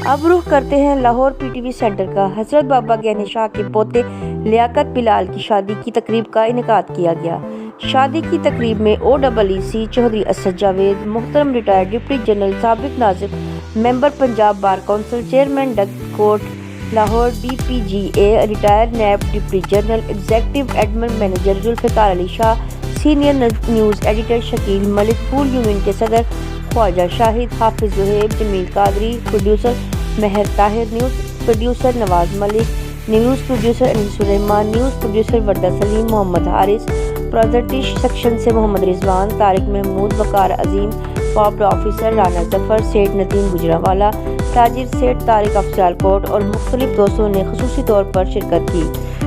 اب رخ کرتے ہیں Lahore P T V centre کا۔ حضرت بابا گہنے شاہ کے پوتے لیاقت بلال کی شادی کی تقریب کا انعقاد کیا گیا۔ شادی کی تقریب میں OEEC چودھری اسد جاوید، محترم ریٹائرڈ ڈپٹی جنرل سابق ناظم member Punjab bar council, chairman ڈگ court Lahore, DPGA retired NAB deputy general, executive admin manager Zulfiqar Ali Shah, senior news editor Shakeel Malik, پول یونین کے صدر خواجہ شاہد، حافظ زہیب، جمیل قادری، پروڈیوسر مہر طاہر، نیوز پروڈیوسر نواز ملک، نیوز پروڈیوسر انیس سلیمان، نیوز پروڈیوسر وردہ سلیم، محمد حارث، پروجیکٹ سیکشن سے محمد رضوان، طارق محمود، وقار عظیم، پاپڈ آفیسر رانا ظفر، سیٹھ ندیم گجرانوالہ، تاجر سیٹھ طارق افضال کوٹ اور مختلف دوستوں نے خصوصی طور پر شرکت کی۔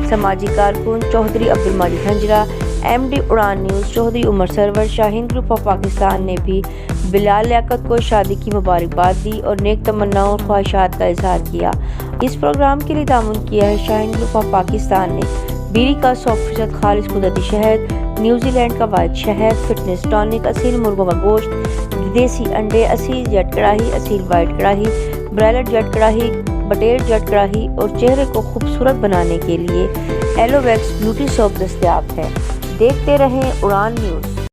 سماجی کارکن Chaudhry Abdul Majeed Hanjra, MD Udaan news Chaudhry Umar Sarwar, Shaheen group of Pakistan نے بھی بلال لیاقت کو شادی کی مبارکباد دی اور نیک تمناؤں اور خواہشات کا اظہار کیا۔ اس پروگرام کے لیے تعاون کیا ہے شاہین گروپ آف پاکستان نے۔ بیری کا 100% خالص قدرتی شہد، نیوزی لینڈ کا واحد شہد، فٹنس ٹانک، اصیل مرغوں کا گوشت، دیسی انڈے، اصیل جٹ کڑاہی، اصیل وائٹ کڑاہی، برائلر جٹ کڑاہی، بٹیر جٹ کڑاہی اور چہرے کو خوبصورت بنانے کے لیے ایلو ویکس بیوٹی سوپ دستیاب ہے۔ دیکھتے رہیں اڑان نیوز۔